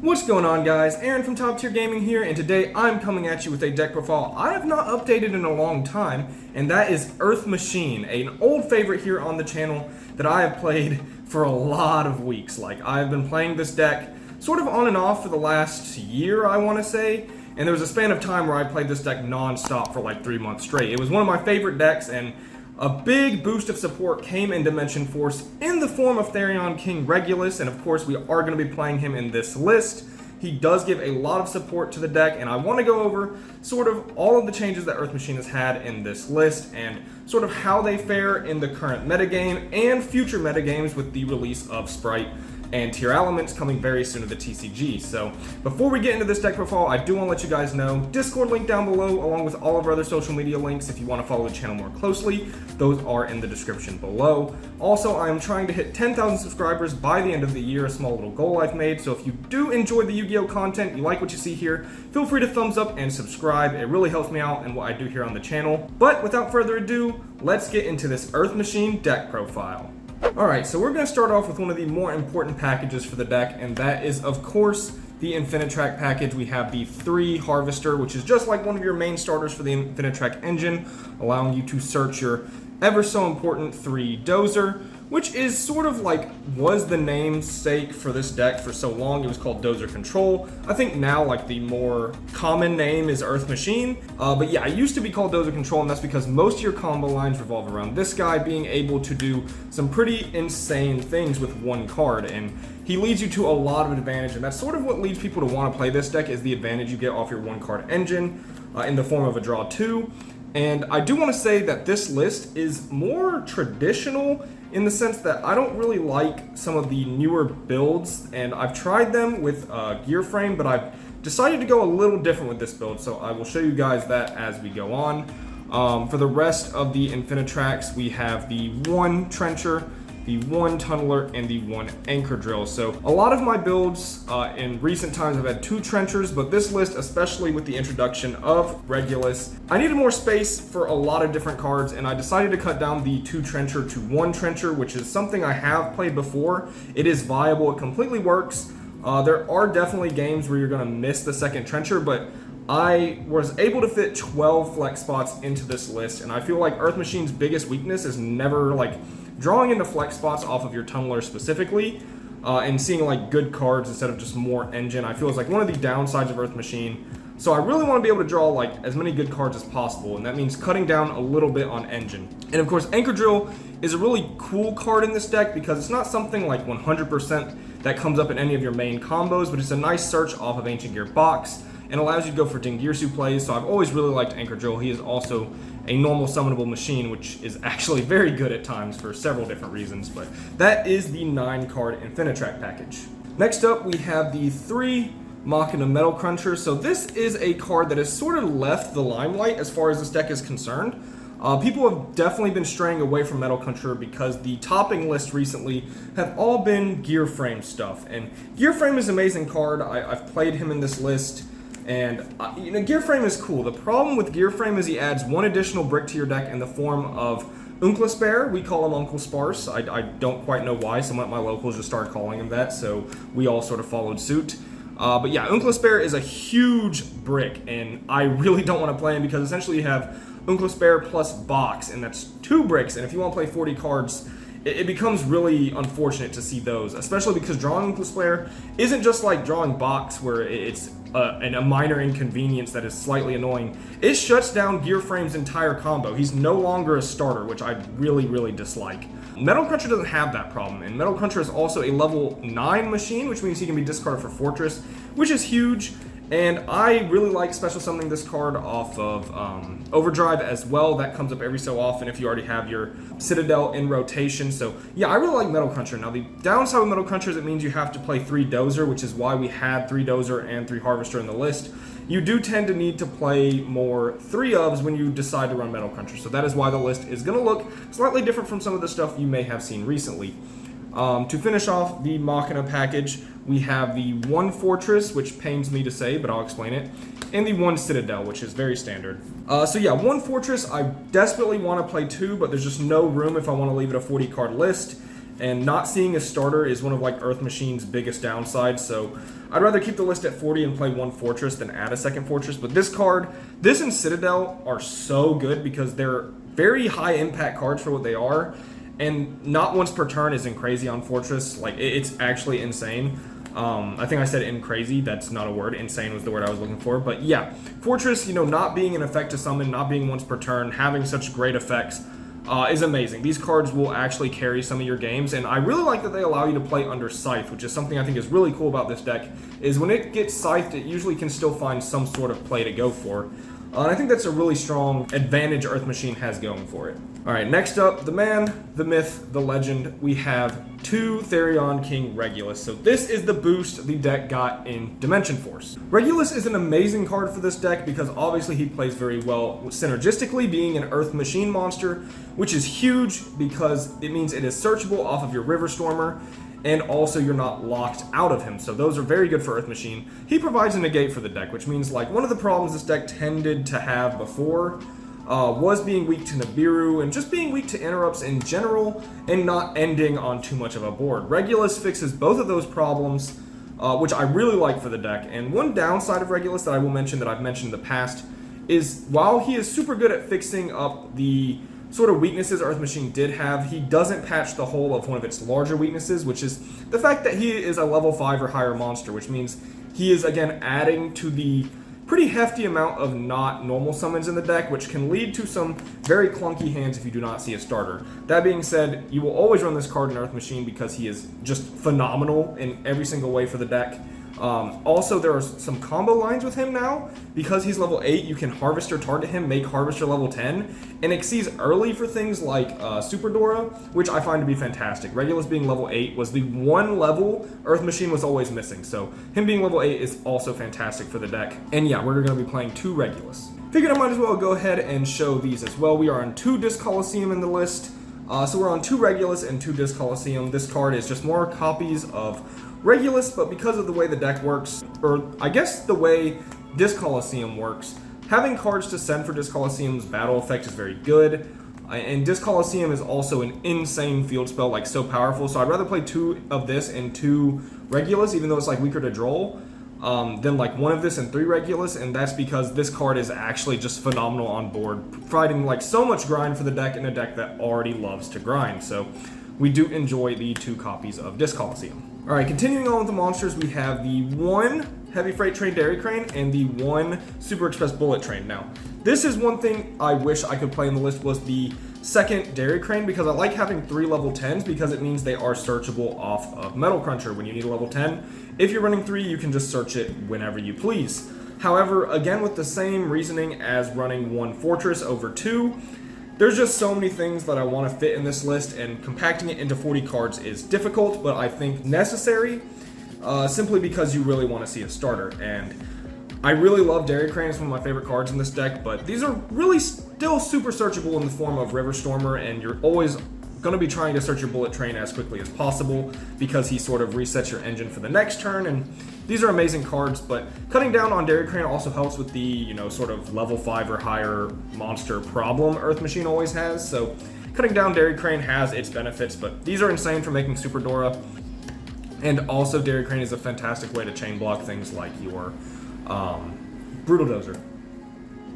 What's going on, guys? Aaron from Top Tier Gaming here, and today I'm coming at you with a deck profile I have not updated in a long time, and that is Earth Machine, an old favorite here on the channel that I have played for a lot of weeks. Like, I've been playing this deck sort of on and off for the last year, I want to say, and there was a span of time where I played this deck non-stop for like 3 months straight. It was one of my favorite decks, and a big boost of support came in Dimension Force in the form of Therion King Regulus, and of course we are going to be playing him in this list. He does give a lot of support to the deck, and I want to go over sort of all of the changes that Earth Machine has had in this list, and sort of how they fare in the current metagame and future metagames with the release of Sprite and tier elements coming very soon to the TCG. So before we get into this deck profile, I do want to let you guys know, Discord link down below along with all of our other social media links if you want to follow the channel more closely. Those are in the description below. Also, I am trying to hit 10,000 subscribers by the end of the year, a small little goal I've made. So if you do enjoy the Yu-Gi-Oh content, you like what you see here, feel free to thumbs up and subscribe. It really helps me out in what I do here on the channel. But without further ado, let's get into this Earth Machine deck profile. Alright, so we're going to start off with one of the more important packages for the deck, and that is, of course, the Infinitrack package. We have the 3 Harvester, which is just like one of your main starters for the Infinitrack engine, allowing you to search your ever so important 3 Dozer, which is sort of like was the namesake for this deck for so long. It was called Dozer Control. I think now like the more common name is Earth Machine. But yeah, it used to be called Dozer Control, and that's because most of your combo lines revolve around this guy being able to do some pretty insane things with one card, and he leads you to a lot of advantage, and that's sort of what leads people to want to play this deck, is the advantage you get off your one card engine in the form of a draw 2. And I do want to say that this list is more traditional in the sense that I don't really like some of the newer builds, and I've tried them with Gear Frame, but I've decided to go a little different with this build, so I will show you guys that as we go on. For the rest of the Infinitracks, we have the 1 Trencher, the 1 Tunneler, and the 1 Anchor Drill. So a lot of my builds in recent times have had 2 Trenchers, but this list, especially with the introduction of Regulus, I needed more space for a lot of different cards, and I decided to cut down the 2 Trencher to 1 Trencher, which is something I have played before. It is viable, it completely works. There are definitely games where you're going to miss the 2nd Trencher, but I was able to fit 12 flex spots into this list, and I feel like Earth Machine's biggest weakness is never like drawing into flex spots off of your Tunneler specifically, and seeing like good cards instead of just more engine. I feel it's like one of the downsides of Earth Machine. So I really want to be able to draw like as many good cards as possible, and that means cutting down a little bit on engine. And of course, Anchor Drill is a really cool card in this deck because it's not something like 100% that comes up in any of your main combos, but it's a nice search off of Ancient Gear Box and allows you to go for Dingirsu plays. So I've always really liked Anchor Drill. He is also a normal summonable machine, which is actually very good at times for several different reasons, but that is the 9 card Infinitrack package. Next up, we have the 3 Machina Metal Cruncher. So this is a card that has sort of left the limelight as far as this deck is concerned. People have definitely been straying away from Metal Cruncher because the topping list recently have all been Gear Frame stuff, and Gear Frame is an amazing card. I've played him in this list, and you know, Gear Frame is cool. The problem with Gear Frame is he adds 1 additional brick to your deck in the form of Uncless Bear. We call him Uncle Sparse. I don't quite know why. Someone at my locals just started calling him that, so we all sort of followed suit. But yeah, Uncless Bear is a huge brick, and I really don't want to play him because essentially you have Uncless Bear plus Box, and that's 2 bricks, and if you want to play 40 cards, it becomes really unfortunate to see those, especially because drawing Uncless Bear isn't just like drawing Box where it's a minor inconvenience that is slightly annoying. It shuts down Gear Frame's entire combo. He's no longer a starter, which I really dislike. Metal Cruncher doesn't have that problem, and Metal Cruncher is also a level 9 machine, which means he can be discarded for Fortress, which is huge. And I really like special summoning this card off of Overdrive as well. That comes up every so often if you already have your Citadel in rotation. So yeah, I really like Metal Cruncher. Now the downside with Metal Cruncher is it means you have to play 3 Dozer, which is why we had 3 Dozer and 3 Harvester in the list. You do tend to need to play more 3-ofs when you decide to run Metal Cruncher. So that is why the list is going to look slightly different from some of the stuff you may have seen recently. To finish off the Machina package, we have the 1 Fortress, which pains me to say, but I'll explain it, and the 1 Citadel, which is very standard. So yeah, 1 Fortress, I desperately want to play 2, but there's just no room if I want to leave it a 40 card list. and not seeing a starter is one of like Earth Machine's biggest downsides, so I'd rather keep the list at 40 and play one Fortress than add a second Fortress. But this card, this and Citadel are so good because they're very high impact cards for what they are, and not once per turn isn't crazy on Fortress. Like, it's actually insane. I think I said in crazy, that's not a word. Insane was the word I was looking for. But yeah, Fortress, you know, not being an effect to summon, not being once per turn, having such great effects is amazing. These cards will actually carry some of your games, and I really like that they allow you to play under Scythe, which is something I think is really cool about this deck, is when it gets Scythed, it usually can still find some sort of play to go for. And I think that's a really strong advantage Earth Machine has going for it. Alright, next up, the man, the myth, the legend, we have 2 Therion King Regulus. So this is the boost the deck got in Dimension Force. Regulus is an amazing card for this deck because obviously he plays very well synergistically, being an Earth Machine monster, which is huge because it means it is searchable off of your River Stormer, and also you're not locked out of him. So those are very good for Earth Machine. He provides a negate for the deck, which means like one of the problems this deck tended to have before was being weak to Nibiru and just being weak to interrupts in general and not ending on too much of a board. Regulus fixes both of those problems, which I really like for the deck. And one downside of Regulus that I will mention that I've mentioned in the past is while he is super good at fixing up the sort of weaknesses Earth Machine did have, he doesn't patch the hole of one of its larger weaknesses, which is the fact that he is a level 5 or higher monster, which means he is again adding to the pretty hefty amount of not normal summons in the deck, which can lead to some very clunky hands if you do not see a starter. That being said, you will always run this card in Earth Machine because he is just phenomenal in every single way for the deck. Also, there are some combo lines with him now. Because he's level 8, you can Harvester target him, make Harvester level 10, and exceeds early for things like Super Dora, which I find to be fantastic. Regulus being level 8 was the one level Earth Machine was always missing, so him being level 8 is also fantastic for the deck. And yeah, we're going to be playing 2 Regulus. Figured I might as well go ahead and show these as well. We are on 2 Disc Coliseum in the list. So we're on 2 Regulus and 2 Disc Coliseum. This card is just more copies of Regulus, but because of the way the deck works, or I guess the way Disc Coliseum works, having cards to send for Disc Coliseum's battle effect is very good. And Disc Coliseum is also an insane field spell, like so powerful. So I'd rather play 2 of this and 2 Regulus, even though it's like weaker to draw, than like 1 of this and 3 Regulus. And that's because this card is actually just phenomenal on board, providing like so much grind for the deck in a deck that already loves to grind. So we do enjoy the 2 copies of Disc Coliseum. Alright, continuing on with the monsters, we have the 1 Heavy Freight Train Dairy Crane and the 1 Super Express Bullet Train. Now, this is one thing I wish I could play in the list was the second Dairy Crane, because I like having 3 level 10s because it means they are searchable off of Metal Cruncher when you need a level 10. If you're running 3, you can just search it whenever you please. However, again with the same reasoning as running 1 Fortress over 2, there's just so many things that I want to fit in this list, and compacting it into 40 cards is difficult, but I think necessary, simply because you really want to see a starter. And I really love Dairy Crane, it's one of my favorite cards in this deck, but these are really still super searchable in the form of River Stormer, and you're always going to be trying to search your Bullet Train as quickly as possible because he sort of resets your engine for the next turn, and these are amazing cards. But cutting down on Dairy Crane also helps with the, you know, sort of level 5 or higher monster problem Earth Machine always has. So cutting down Dairy Crane has its benefits, but these are insane for making Super Dora. And also Dairy Crane is a fantastic way to chain block things like your Brutal Dozer.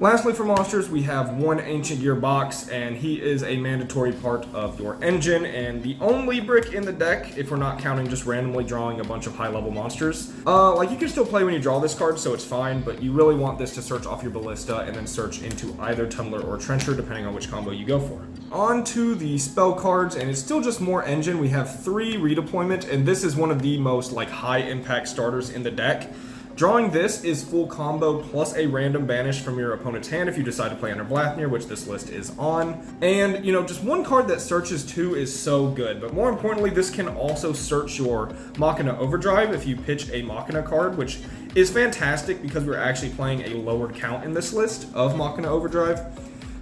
Lastly, for monsters, we have 1 Ancient Gearbox, and he is a mandatory part of your engine, and the only brick in the deck, if we're not counting just randomly drawing a bunch of high-level monsters. Like, you can still play when you draw this card, so it's fine, but you really want this to search off your Ballista and then search into either Tumbler or Trencher, depending on which combo you go for. On to the spell cards, and it's still just more engine. We have 3 Redeployment, and this is one of the most, like, high-impact starters in the deck. Drawing this is full combo plus a random banish from your opponent's hand if you decide to play under Blathnir, which this list is on. And, you know, just 1 card that searches 2 is so good. But more importantly, this can also search your Machina Overdrive if you pitch a Machina card, which is fantastic because we're actually playing a lowered count in this list of Machina Overdrive.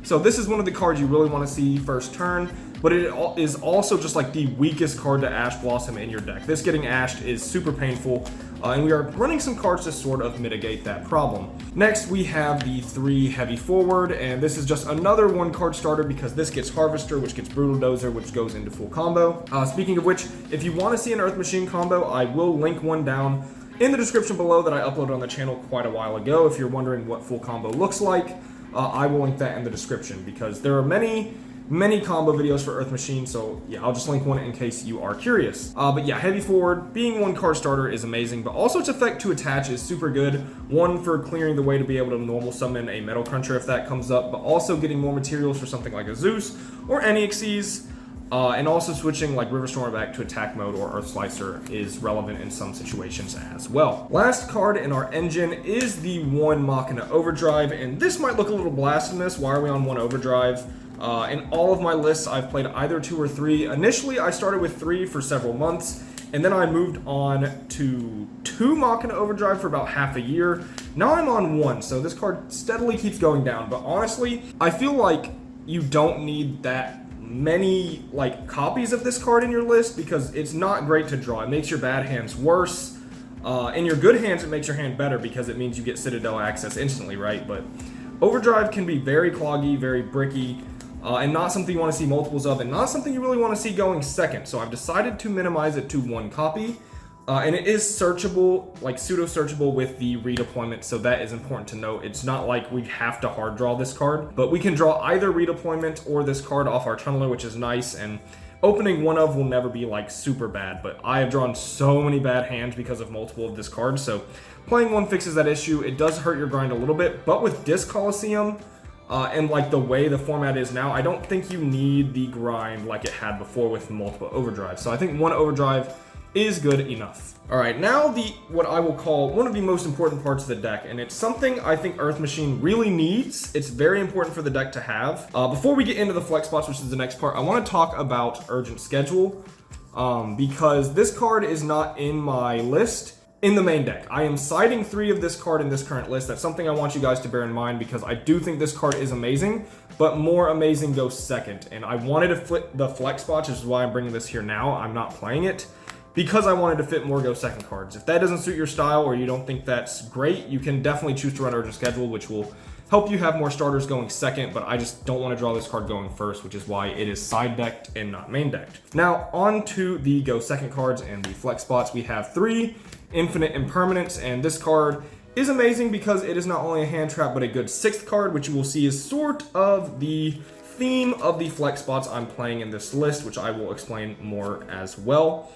So this is one of the cards you really want to see first turn, but it is also just like the weakest card to Ash Blossom in your deck. This getting ashed is super painful, and we are running some cards to sort of mitigate that problem. Next, we have the 3 Heavy Forward, and this is just another 1 card starter because this gets Harvester, which gets Brutal Dozer, which goes into full combo. Speaking of which, if you want to see an Earth Machine combo, I will link one down in the description below that I uploaded on the channel quite a while ago. If you're wondering what full combo looks like, I will link that in the description because there are many combo videos for Earth Machine, so yeah, I'll just link one in case you are curious. But yeah, Heavy Forward, being 1 card starter is amazing, but also its effect to attach is super good. 1 for clearing the way to be able to normal summon a Metal Cruncher if that comes up, but also getting more materials for something like a Zeus or any Xyz. And also switching like River Stormer back to attack mode or Earth Slicer is relevant in some situations as well. Last card in our engine is the 1 Machina Overdrive, and this might look a little blasphemous. Why are we on 1 Overdrive? In all of my lists, I've played either 2 or 3. Initially, I started with 3 for several months, and then I moved on to 2 Machina Overdrive for about half a year. Now I'm on 1, so this card steadily keeps going down, but honestly, I feel like you don't need that many like copies of this card in your list because it's not great to draw. It makes your bad hands worse. In your good hands, it makes your hand better because it means you get Citadel access instantly, right? But Overdrive can be very cloggy, very bricky, and not something you want to see multiples of, and not something you really want to see going second. So I've decided to minimize it to 1 copy. And it is searchable, like pseudo-searchable with the redeployment, so that is important to note. It's not like we have to hard draw this card, but we can draw either redeployment or this card off our tunneler, which is nice, and opening 1 of will never be like super bad, but I have drawn so many bad hands because of multiple of this card, so playing 1 fixes that issue. It does hurt your grind a little bit, but with Disc Coliseum, and like the way the format is now, I don't think you need the grind like it had before with multiple overdrives. So I think 1 overdrive is good enough. All right, now what I will call one of the most important parts of the deck, and it's something I think Earth Machine really needs. It's very important for the deck to have. Before we get into the flex spots, which is the next part, I want to talk about Urgent Schedule, because this card is not in my list in the main deck. I am citing 3 of this card in this current list. That's something I want you guys to bear in mind because I do think this card is amazing, but more amazing goes second. And I wanted to flip the flex spots, which is why I'm bringing this here now. I'm not playing it, because I wanted to fit more go second cards. If that doesn't suit your style or you don't think that's great, you can definitely choose to run Urgent Schedule, which will help you have more starters going second, but I just don't want to draw this card going first, which is why it is side decked and not main decked. Now, on to the go second cards and the flex spots. We have 3 Infinite Impermanence, and this card is amazing because it is not only a hand trap, but a good 6th card, which you will see is sort of the theme of the flex spots I'm playing in this list, which I will explain more as well.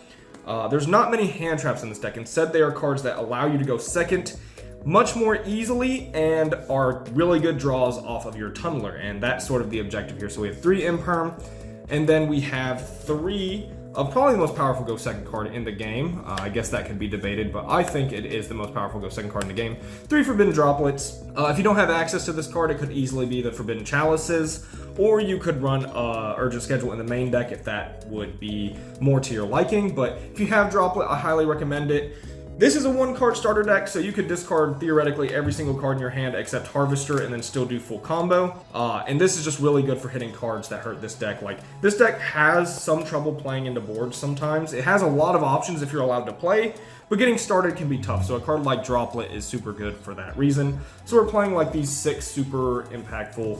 There's not many hand traps in this deck. Instead, they are cards that allow you to go second much more easily and are really good draws off of your tunneler, and that's sort of the objective here. So we have 3 Imperm, and then we have 3 of probably the most powerful go second card in the game. I guess that could be debated, but I think it is the most powerful go second card in the game. 3 Forbidden Droplets. If you don't have access to this card, it could easily be the Forbidden Chalices, or you could run Urgent Schedule in the main deck if that would be more to your liking. But if you have Droplet, I highly recommend it. This is a 1-card starter deck, so you could discard theoretically every single card in your hand except Harvester and then still do full combo. And this is just really good for hitting cards that hurt this deck. Like, this deck has some trouble playing into boards sometimes. It has a lot of options if you're allowed to play, but getting started can be tough. So a card like Droplet is super good for that reason. So we're playing like these 6 super impactful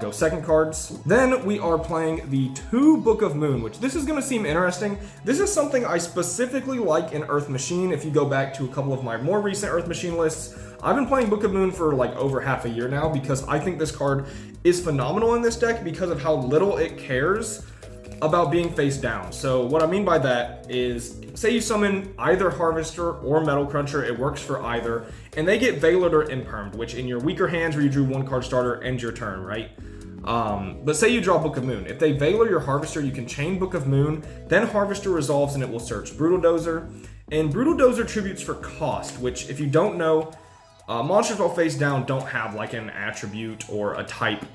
go second cards. Then we are playing the 2 Book of Moon, which this is going to seem interesting. This is something I specifically like in Earth Machine. If you go back to a couple of my more recent Earth Machine lists, I've been playing Book of Moon for like over half a year now because I think this card is phenomenal in this deck because of how little it cares about being face down. So what I mean by that is, say you summon either Harvester or Metal Cruncher, it works for either, and they get Veilored or Impermed, which in your weaker hands where you drew 1-card starter ends your turn, right? But say you draw Book of Moon. If they Veilor your Harvester, you can chain Book of Moon, then Harvester resolves and it will search Brutal Dozer. And Brutal Dozer tributes for cost, which if you don't know, monsters while face down don't have like an attribute or a type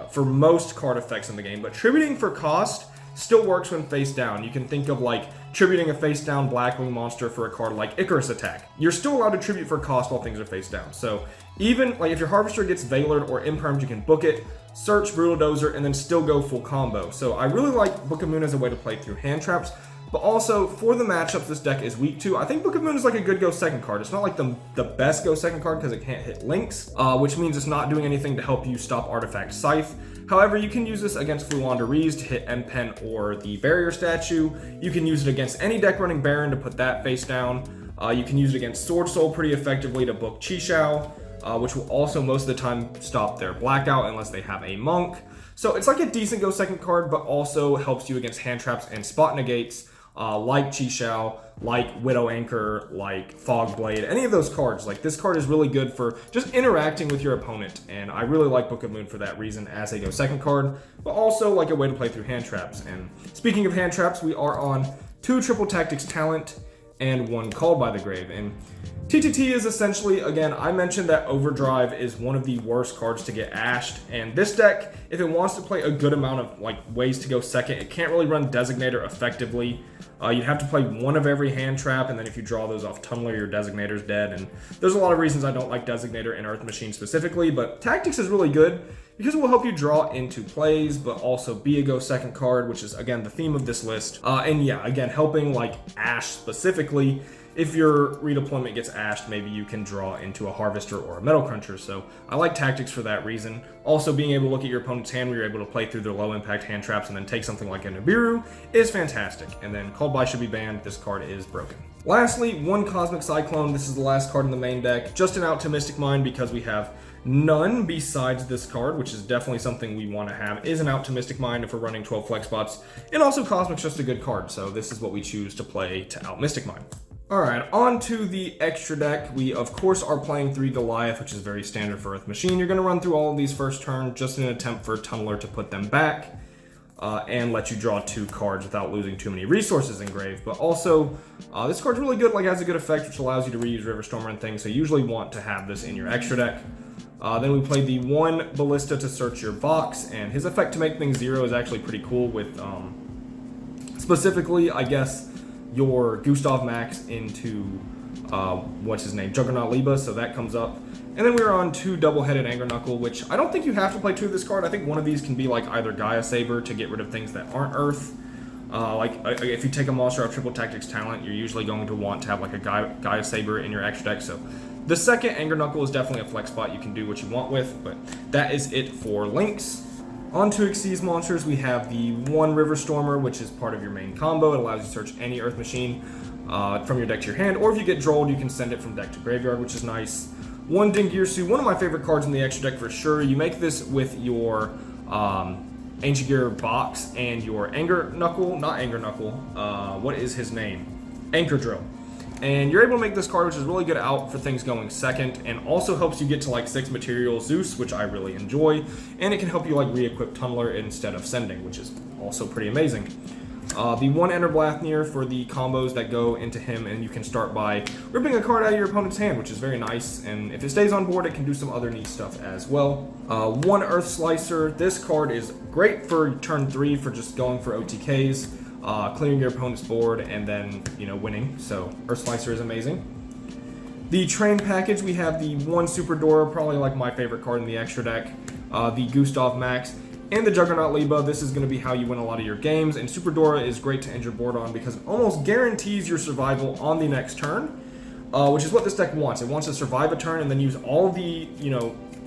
for most card effects in the game, but tributing for cost still works when face down. You can think of like tributing a face down Blackwing monster for a card like Icarus Attack. You're still allowed to tribute for cost while things are face down. So even like if your Harvester gets Veilored or Impermed, you can book it. search, brutal dozer, and then still go full combo. So I really like Book of Moon as a way to play through hand traps. But also, for the matchups this deck is weak to, I think Book of Moon is like a good go second card. It's not like the best go second card because it can't hit links, which means it's not doing anything to help you stop Artifact Scythe. However, you can use this against Fluandereeze to hit M-Pen or the Barrier Statue. You can use it against any deck running Baron to put that face down. You can use it against Sword Soul pretty effectively to book Chixiao, which will also most of the time stop their Blackout unless they have a Monk. So it's like a decent go second card, but also helps you against hand traps and spot negates. Like Chixiao, like Widow Anchor, like Fog Blade, any of those cards. Like, this card is really good for just interacting with your opponent, and I really like Book of Moon for that reason as a go second card, but also like a way to play through hand traps. And speaking of hand traps, we are on 2 Triple Tactics Talent and 1 Called by the Grave. And TTT is essentially, again, I mentioned that Overdrive is one of the worst cards to get ashed, and this deck, if it wants to play a good amount of like ways to go second, it can't really run Designator effectively. You'd have to play one of every hand trap, and then if you draw those off Tunneler, your Designator's dead. And there's a lot of reasons I don't like Designator in Earth Machine specifically, but Tactics is really good because it will help you draw into plays, but also be a go second card, which is, again, the theme of this list. And yeah, again, helping like Ash specifically. If your redeployment gets ashed, maybe you can draw into a Harvester or a Metal Cruncher. So I like Tactics for that reason. Also, being able to look at your opponent's hand where you're able to play through their low impact hand traps and then take something like a Nibiru is fantastic. And then Called By should be banned. This card is broken. Lastly, 1 Cosmic Cyclone. This is the last card in the main deck. Just an out to Mystic Mind because we have none besides this card, which is definitely something we want to have, is an out to Mystic Mind if we're running 12 flex spots. And also Cosmic's just a good card, so this is what we choose to play to out Mystic Mind. Alright, on to the extra deck. We, of course, are playing 3 Goliath, which is very standard for Earth Machine. You're going to run through all of these first turn, just in an attempt for Tunneler to put them back, and let you draw 2 cards without losing too many resources in Grave. But also, this card's really good, like has a good effect, which allows you to reuse Riverstormer and things, so you usually want to have this in your extra deck. Then we played the 1 Ballista to search your box, and his effect to make things 0 is actually pretty cool with, specifically, I guess, your Gustav Max into, what's his name, Juggernaut Liba, so that comes up. And then we were on 2 Double-Headed Anger Knuckle, which I don't think you have to play 2 of this card. I think one of these can be like either Gaia Saber to get rid of things that aren't Earth. If you take a monster of Triple Tactics Talent, you're usually going to want to have like a Gaia Saber in your extra deck, so the second Anger Knuckle is definitely a flex spot you can do what you want with, but that is it for links. On to Xyz monsters, we have the 1 Riverstormer, which is part of your main combo. It allows you to search any Earth Machine from your deck to your hand, or if you get drolled, you can send it from deck to graveyard, which is nice. 1 Dingirsu, one of my favorite cards in the extra deck for sure. You make this with your Ancient Gear box and your Anger Knuckle, not Anger Knuckle, what is his name? Anchor Drill. And you're able to make this card, which is really good out for things going second, and also helps you get to like 6 material Zeus, which I really enjoy, and it can help you like re-equip Tunneler instead of sending, which is also pretty amazing. The 1 Ender Blathnir for the combos that go into him, and you can start by ripping a card out of your opponent's hand, which is very nice, and if it stays on board, it can do some other neat stuff as well. 1 Earth Slicer, this card is great for turn 3 for just going for OTKs. Clearing your opponent's board and then, winning. So Earth Slicer is amazing. The train package, we have the 1 Super Dora, probably like my favorite card in the extra deck. The Gustav Max and the Juggernaut Liba. This is going to be how you win a lot of your games. And Super Dora is great to end your board on because it almost guarantees your survival on the next turn, which is what this deck wants. It wants to survive a turn and then use all the,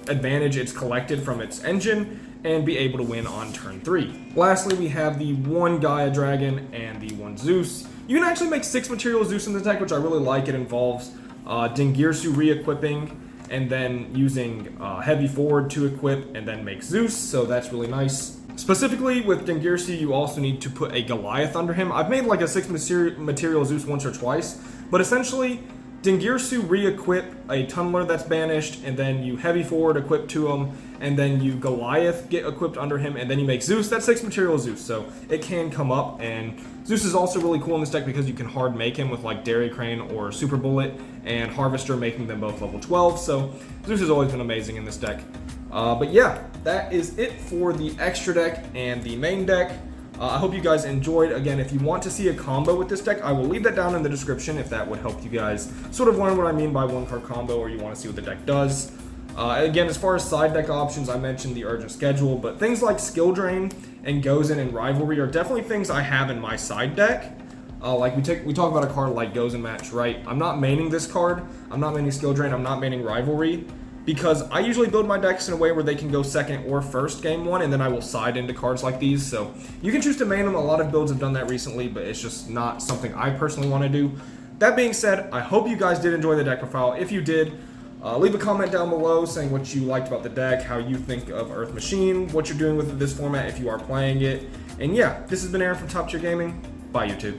advantage it's collected from its engine and be able to win on turn 3. Lastly, we have the 1 Gaia Dragon and the 1 Zeus. You can actually make 6 material Zeus in the deck, which I really like. It involves Dingirsu re-equipping and then using Heavy Forward to equip and then make Zeus, so that's really nice. Specifically with Dingirsu, you also need to put a Goliath under him. I've made like a 6 material Zeus once or twice, but essentially Dingirsu re-equip a Tunneler that's banished, and then you Heavy Forward equip to him, and then you Goliath get equipped under him, and then you make Zeus. That's 6 material Zeus, so it can come up, and Zeus is also really cool in this deck because you can hard make him with like Dairy Crane or Super Bullet, and Harvester making them both level 12, so Zeus has always been amazing in this deck. But yeah, that is it for the extra deck and the main deck. I hope you guys enjoyed. Again, if you want to see a combo with this deck, I will leave that down in the description if that would help you guys sort of learn what I mean by 1 card combo, or you want to see what the deck does. Again, as far as side deck options, I mentioned the Urgent Schedule, but things like Skill Drain and Gozen and Rivalry are definitely things I have in my side deck. Like we talk about a card like Gozen Match, right? I'm not maining this card. I'm not maining Skill Drain. I'm not maining Rivalry because I usually build my decks in a way where they can go second or first game one, and then I will side into cards like these. So you can choose to main them. A lot of builds have done that recently, but it's just not something I personally want to do. That being said, I hope you guys did enjoy the deck profile. If you did, leave a comment down below saying what you liked about the deck, how you think of Earth Machine, what you're doing with this format if you are playing it. And yeah, this has been Aaron from Top Tier Gaming. Bye, YouTube.